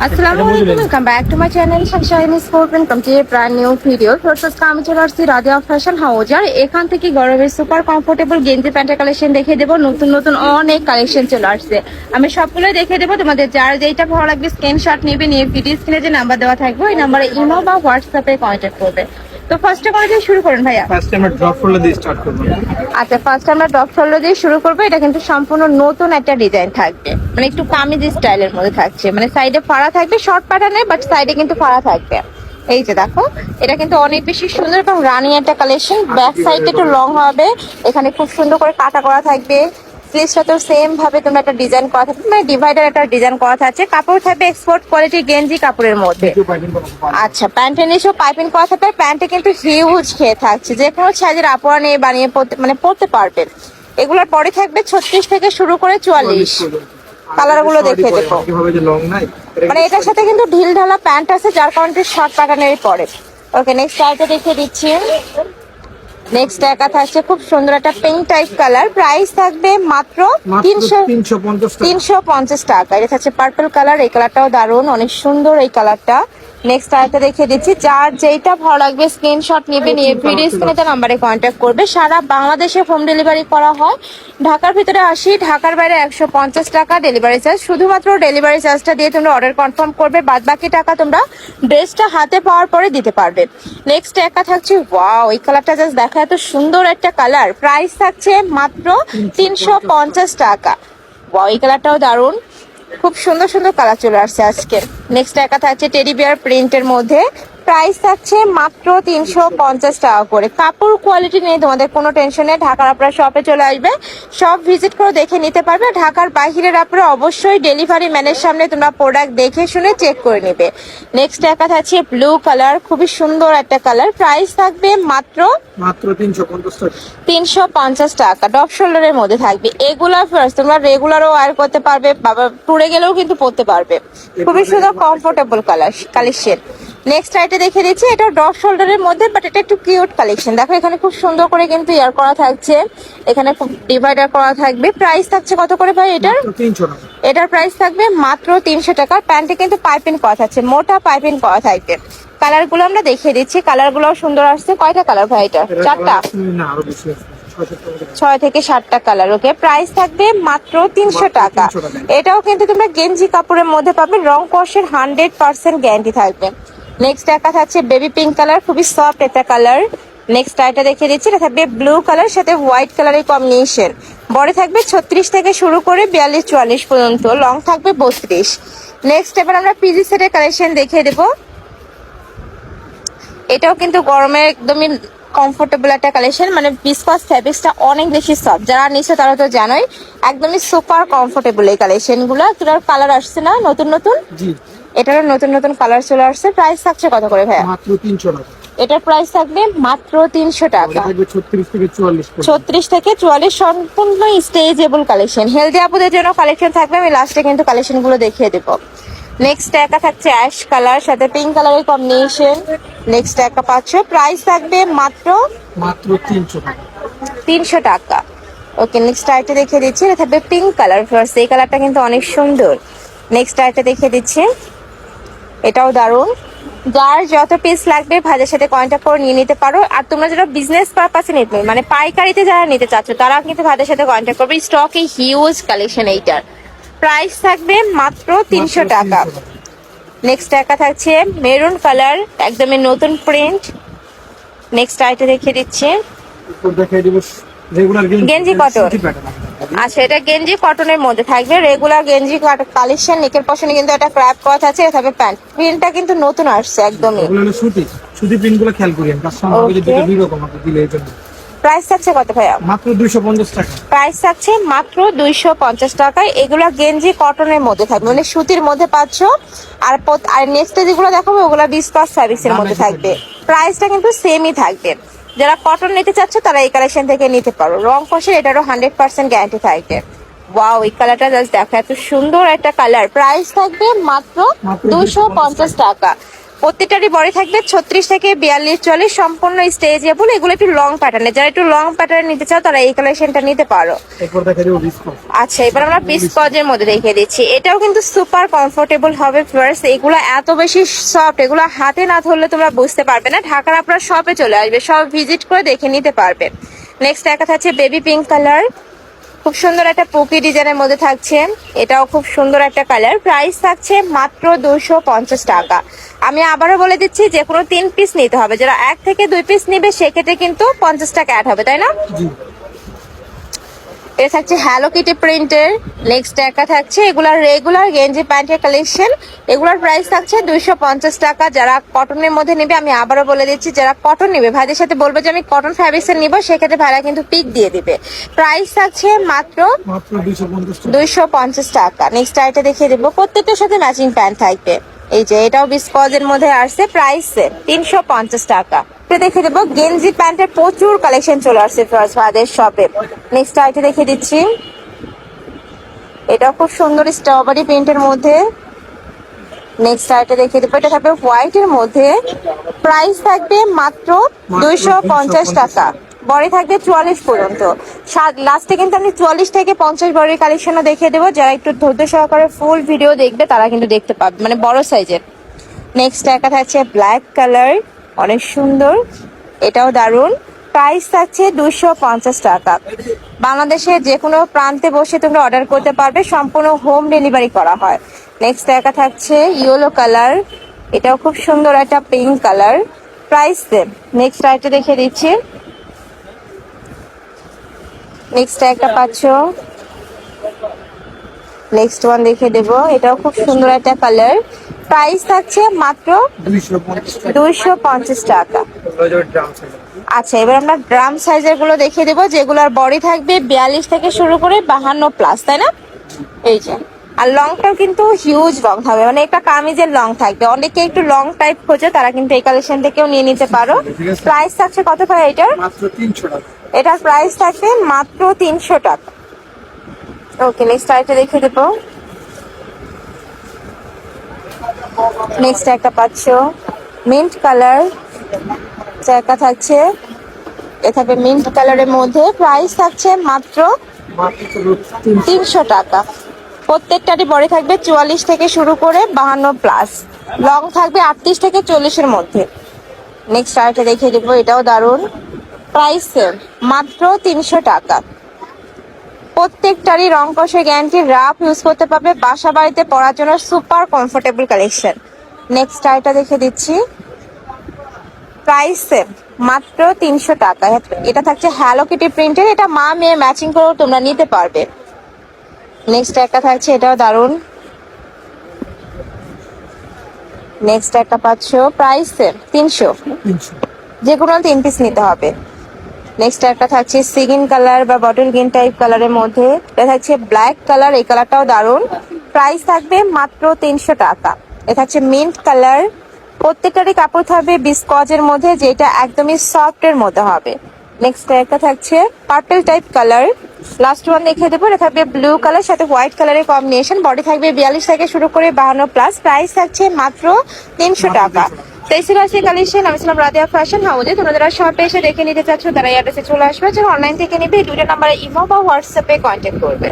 Assalamualaikum, welcome back to my channel Sunshine Sport and come to a brand new video. First আমি চলে আসছি রাজা fashion হাউজার। এখান থেকে গরমের সুপার কমফোর্টেবল গেঞ্জি প্যান্টের কালেকশন দেখিয়ে দেবো। নতুন নতুন অনেক কালেকশন চলে আসছে, আমি সবগুলো দেখিয়ে দেবো। তোমাদের যার যেটা ভালো লাগবে স্ক্রিনশট নেবে, নিয়ে ভিডিও স্ক্রিনে যে নাম্বার দেওয়া থাকবে ওই নাম্বারে ইমো বা হোয়াটসঅ্যাপে কন্ট্যাক্ট করবে। তো ফার্স্টে করে দিয়ে শুরু করেন ভাইয়া। ফার্স্টে আমরা ড্রপ ফোল্ডার দিয়ে স্টার্ট করব। আচ্ছা, ফার্স্ট আমরা ড্রপ শোল্ডার দিয়ে শুরু করবো। এটা কিন্তু সম্পূর্ণ নতুন একটা ডিজাইন থাকবে, মানে একটু কামিজ স্টাইলের মধ্যে থাকছে, মানে সাইডে ফাড়া থাকবে, শর্ট প্যাটার্নের, বাট সাইডে কিন্তু ফাড়া থাকবে। এই যে দেখো, এটা কিন্তু অনেক বেশি সুন্দর এবং রানি একটা কালেকশন। ব্যাক সাইডটা একটু লং হবে, এখানে খুব সুন্দর করে কাটা করা থাকবে। স্লিভসটা তো সেম ভাবে তোমরা একটা ডিজাইন করা থাকবে, মানে ডিভাইডার একটা ডিজাইন করা থাকছে। কাপড় থাকবে এক্সপোর্ট কোয়ালিটি গেঞ্জি কাপড়ের মধ্যে। আচ্ছা, প্যান্টের নিচেও পাইপিং করা থাকবে। প্যান্টে কিন্তু হিউজ খেয়ে থাকছে, যে কোনো সাইজের আপুরা নিয়ে বানিয়ে পড়তে পারবেন। এগুলোর পরে থাকবে 36 থেকে শুরু করে 44। কালার গুলো দেখে দেবো, মানে এটার সাথে কিন্তু ঢিল ঢালা প্যান্ট আছে, যার কারণে শর্ট প্যাটার্নেরই পরে। ওকে, নেক্সট আইটা দেখিয়ে দিচ্ছি। নেক্সট একা থাকছে খুব সুন্দর একটা পিঙ্ক টাইপ কালার। প্রাইস থাকবে মাত্র 350 টাকা। এটা থাকছে পার্পল কালার, এই কালারটাও দারুণ, অনেক সুন্দর এই কালারটা। নেক্সট আরেকটা দেখিয়ে দিচ্ছি, যার যেটা ভালো লাগবে স্ক্রিনশট নেবে, নিয়ে ভিডিও স্ক্রিনে নাম্বারে কন্ট্যাক্ট করবে। সারা বাংলাদেশে হোম ডেলিভারি করা হয়। ঢাকার ভিতরে 80, ঢাকার বাইরে 150 টাকা ডেলিভারি চার্জ। শুধুমাত্র ডেলিভারি চার্জটা দিয়ে তোমরা অর্ডার কনফার্ম করবে, বাদ বাকি টাকা তোমরা ড্রেসটা হাতে পাওয়ার পরে দিতে পারবে। নেক্সট একা থাকছে, ওয়াও, এই কালারটা জাস্ট দেখা, এত সুন্দর একটা কালার। প্রাইস থাকছে মাত্র 350 টাকা। ওয়াও, এই কালারটাও দারুণ, খুব সুন্দর সুন্দর কালার চলে আসছে আজকে। নেক্সট একা থাকছে টেডি বিয়ার প্রিন্টের মধ্যে। প্রাইস থাকছে মাত্র 350 টাকা করে। কাপড় কোয়ালিটি নেই তোমাদের কোনো টেনশনে। ঢাকার আপনারা শপে চলে আসবে, সব ভিজিট করে দেখে নিতে পারবে। ঢাকার বাইরের আপনারা অবশ্যই ডেলিভারি ম্যানের সামনে তোমরা প্রোডাক্ট দেখে শুনে চেক করে নেবে। নেক্সট একা থাকছে ব্লু কালার, খুবই সুন্দর একটা কালার। প্রাইস থাকবে মাত্র 350 টাকা। ডপ শোল্ডারের মধ্যে থাকবে। এগুলা ফার্স্ট তোমরা রেগুলারও ওয়্যার করতে পারবে, টুরে গেলেও কিন্তু পরতে পারবে। খুবই সুন্দর কমফোর্টেবল কালেকশন। নেক্সট আইটে দেখে দিচ্ছি, এটা ডপ শোল্ডারের মধ্যে, বাট এটা একটু কিউট কালেকশন। দেখো এখানে খুব সুন্দর করে কিন্তু ইয়ার করা থাকছে, এখানে খুব ডিভাইডার করা থাকবে। প্রাইস থাকছে কত করে ভাই এটার? এটার প্রাইস থাকবে মাত্র 300 টাকা। প্যান্টে কিন্তু পাইপিং করা থাকছে, মোটা পাইপিং করা থাকবে। কালার গুলো আমরা দেখিয়ে দিচ্ছি, কালার গুলো সুন্দর আসছে। কয়টা কালার ভাই এটা? 4টা, 6 থেকে 7টা কালার। ওকে, প্রাইস থাকবে মাত্র 300 টাকা। এটাও কিন্তু তোমরা গেঞ্জি কাপড়ের মধ্যে পাবে, রং কষের 100% গ্যারান্টি থাকবে। নেক্সট একটা থাকছে বেবি পিঙ্ক কালার, খুবই সফট একটা কালার। নেক্সট আইটা দেখিয়ে দিচ্ছি, এটা থাকবে ব্লু কালার সাথে হোয়াইট কালারের কম্বিনেশন। বড় থাকবে 36 থেকে শুরু করে 42-44 পর্যন্ত, লং থাকবে 32। নেক্সট এবার আমরা পিজি সেটের কালেকশন দেখিয়ে দেবো। এটাও কিন্তু গরমে একদমই কমফোর্টেবল একটা কালেকশন, মানে বিসকস ফ্যাব্রিক্সটা অনেক বেশি সফট। যারা নিচ্ছে তারা তো জানোই, একদমই সুপার কমফোর্টেবল এই কালেকশন গুলো। এটার কালার আসছে না নতুন নতুন? এটারও নতুন নতুন কালার চলে আসছে। প্রাইস থাকছে কত করে ভাইয়া? মাত্র 300 টাকা। এটার প্রাইস থাকবে মাত্র 300 টাকা। 36 থেকে 44 সম্পূর্ণ স্টেজেবল কালেকশন। হেলদি আপুদের জন্য কালেকশন থাকবে, আমি লাস্টে কিন্তু কালেকশন গুলো দেখিয়ে দেবো। নেক্সট একা থাকছে অ্যাশ কালার সাথে পিঙ্ক কালারের কম্বিনেশন। নেক্সট একা পাচ্ছ, প্রাইস থাকবে মাত্র 300 টাকা। ওকে, নেক্সট আইটা দেখিয়ে দিচ্ছি, এটা থাকবে পিঙ্ক কালার ফার্স্ট। এই কালারটা কিন্তু অনেক সুন্দর। নেক্সট আইটা দেখিয়ে দিচ্ছি, এটাও দারুণ। যার যত পিস লাগবে ভাইদের সাথে কন্ট্যাক্ট করে নিয়ে নিতে পারো। আর তোমরা যারা বিজনেস পারপাসে নিতে, মানে পাইকারিতে যারা নিতে চাচ্ছ, তারা কিন্তু ভাইদের সাথে কন্ট্যাক্ট করবে। স্টকে হিউজ কালেকশন এইটার। প্রাইস থাকবে মাত্র 300 টাকা। নেক্সট একা থাকছে মেরুন কালার, একদমই নতুন প্রিন্ট। নেক্সট আইটা দেখিয়ে দিচ্ছি, গেঞ্জি কটন। আচ্ছা, এটা গেঞ্জি কটনের মধ্যে থাকবে, রেগুলার গেঞ্জি কালেকশন। নিকের পশনে কিন্তু একটা ক্র্যাপ করা আছে, এটা থাকবে প্যান্ট। প্রিন্টটা কিন্তু নতুন আসছে একদমই। সুতি প্রিন্টগুলো খেয়াল করেন, কাস্টমার যদি দুই রকম আপনি দিলে এই জন্য। প্রাইস থাকছে কত ভাইয়া? মাত্র 250 টাকা। প্রাইস থাকছে মাত্র 250 টাকায়। এগুলো গেঞ্জি কটনের মধ্যে থাকবে, মানে সুতির মধ্যে পাচ্ছ। আর নেক্সট যেগুলো দেখাবো ওগুলো বিসকস ফ্যাব্রিক্সের মধ্যে থাকবে। প্রাইসটা কিন্তু সেমই থাকবে। যারা কটন নিতে চাচ্ছ তারা এই কালেকশন থেকে নিতে পারো। রং কষের এটারও 100% গ্যারান্টি থাকবে। ওয়াও, এই কালারটা জাস্ট দেখো, এত সুন্দর একটা কালার। প্রাইস থাকবে মাত্র 250 টাকা। প্রত্যেকটারই বডি থাকবে 36 থেকে 42 44, সম্পূর্ণ স্ট্রেচেবল। এগুলো একটু লং প্যাটার্নে, যারা একটু লং প্যাটার্ন নিতে চাও তারা এই কালেকশনটা নিতে পারো। এরপর দেখা যাবে বিস্কুট। আচ্ছা, এবার আমরা বিস্কজের মধ্যে দেখিয়ে দিচ্ছি। এটাও কিন্তু সুপার কমফোর্টেবল হবে ফ্রেন্ডস। এগুলো এত বেশি সফট, এগুলো হাতে না ধরলে তোমরা বুঝতে পারবে না। ঢাকার আপনারা শপে চলে আসবে, সব ভিজিট করে দেখে নিতে পারবে। নেক্সট একটা থাকছে বেবি পিঙ্ক কালার, খুব সুন্দর একটা পোকি ডিজাইনের মধ্যে থাকছে। এটাও খুব সুন্দর একটা কালার। প্রাইস থাকছে মাত্র 250 টাকা। আমি আবারও বলে দিচ্ছি, যে কোনো 3 পিস নিতে হবে। যারা 1 থেকে 2 পিস নিবে সেক্ষেত্রে কিন্তু 50 টাকা অ্যাড হবে, তাই না? জি। এটা থাকছে হ্যালো কিটি প্রিন্টের। নেক্সট একটা থাকছে এগুলার রেগুলার গেঞ্জি প্যান্টের কালেকশন। এগুলার প্রাইস থাকছে 250 টাকা। যারা কটনের মধ্যে নেবে, আমি আবারও বলে দিচ্ছি, যারা কটন নেবে ভাইদের সাথে বলবো যে আমি কটন ফ্যাব্রিক্সের নিব, সেক্ষেত্রে ভাইরা কিন্তু পিক দিয়ে দিবে। প্রাইস থাকছে মাত্র 250 টাকা। নেক্সট আইটা দেখিয়ে দেবো, প্রত্যেকটার সাথে ম্যাচিং প্যান্ট থাকবে। এই যে এটাও বিস্কজের মধ্যে আসছে, প্রাইস 350 টাকা। দেখে দেবো গেঞ্জি প্যান্টের প্রচুর কালেকশন চলে আসছে ফার্স্ট ভাইদের শপে। নেক্সট আইটা দেখিয়ে দিচ্ছি, এটা খুব সুন্দর স্ট্রবেরি প্রিন্টের মধ্যে। নেক্সট আইটা দেখিয়ে দেবো, এটা থাকবে হোয়াইট এর মধ্যে। প্রাইস থাকবে মাত্র 250 টাকা। বডি থাকবে 44 পর্যন্ত। লাস্টে কিন্তু আমি 44 থেকে 50 বডির কালেকশনও দেখিয়ে দেবো। যারা একটু ধৈর্য সহকারে ফুল ভিডিও দেখবে তারা কিন্তু দেখতে পাবে, মানে বড় সাইজের। নেক্সট একটা থাকছে ব্ল্যাক কালার, অনেক সুন্দর, এটাও দারুণ। প্রাইস থাকছে 250 টাকা। বাংলাদেশের যে কোনো প্রান্তে বসে তোমরা অর্ডার করতে পারবে, সম্পূর্ণ হোম ডেলিভারি করা হয়। নেক্সট একটা থাকছে ইয়েলো কালার, এটাও খুব সুন্দর একটা pink colour. Price same. Next আইটা দেখে দিচ্ছি, নেক্সট একটা পাচ্ছ। নেক্সট ওয়ান দেখে দেবো, এটাও খুব সুন্দর একটা কালার। প্রাইস থাকছে মাত্র 250 টাকা। আচ্ছা, এবার আমরা ড্রাম সাইজের গুলো দেখিয়ে দেবো, যেগুলোর বডি থাকবে 42 থেকে শুরু করে 52 প্লাস, তাই না? এই যে, আর লংটাও কিন্তু হিউজ লং থাকবে, মানে একটা কামিজের লং থাকবে। অনেকে একটু লং টাইপ খোঁজে, তারা কিন্তু এই কালেকশন থেকেও নিয়ে নিতে পারো। প্রাইস থাকছে কত করে এটার? মাত্র 300 টাকা। এটার প্রাইস থাকবে মাত্র 300 টাকা। ওকে, নেক্সট আইটা দেখে দেবো। নেক্সট একটা পাচ্ছ মিন্ট কালার, একটা থাকছে এ থাকবে মিন্ট কালারের মধ্যে। প্রাইস থাকছে মাত্র 300 টাকা। প্রত্যেকটারই বডি থাকবে 44 থেকে শুরু করে 52 প্লাস, লং থাকবে 38 থেকে 40-এর মধ্যে। নেক্সট আরেকটা দেখিয়ে দেবো, এটাও দারুণ। প্রাইস মাত্র 300 টাকা। প্রত্যেকটারই রং কষে গ্যারান্টি, রাফ ইউজ করতে পারবে, বাসা বাড়িতে পরার জন্য সুপার কমফোর্টেবল কালেকশন। নেক্সট আইটা দেখে দিচ্ছি, প্রাইস মাত্র 300 টাকা। এটা থাকছে হ্যালো কিটি প্রিন্টের, এটা মা মেয়ে ম্যাচিং করেও তোমরা নিতে পারবে। নেক্সট একটা থাকছে, এটাও দারুণ। নেক্সট একটা পাচ্ছ, প্রাইস 300, যে কোনো 3 পিস নিতে হবে। নেক্সট একটা থাকছে সিগিন কালার বা বটল গ্রিন টাইপ কালারের মধ্যে। এটা থাকছে ব্ল্যাক কালার, এই কালারটাও দারুণ। প্রাইস থাকবে মাত্র 300 টাকা। এটা থাকছে মিন্ট কালার, প্রত্যেকটারই কাপড় থাকবে বিস্কজের মধ্যে, যেটা একদমই সফট এর মধ্যে হবে। নেক্সট একটা থাকছে purple type colour. Last one দেখিয়ে দেবো, এটা থাকবে ব্লু কালার সাথে হোয়াইট কালারের কম্বিনেশন। বডি থাকবে 42 থেকে শুরু করে 52 প্লাস। প্রাইস থাকছে মাত্র 300 টাকা। কালেকশন, আমি ছিলাম রাদিয়া ফ্যাশন হাউসে। তোমরা যারা শপে এসে দেখে নিতে চাচ্ছ তারা এই অ্যাড্রেসে চলে আসবে। যারা অনলাইন থেকে নিবে, 2টা নাম্বারে ইমো বা হোয়াটসঅ্যাপে কন্ট্যাক্ট করবে।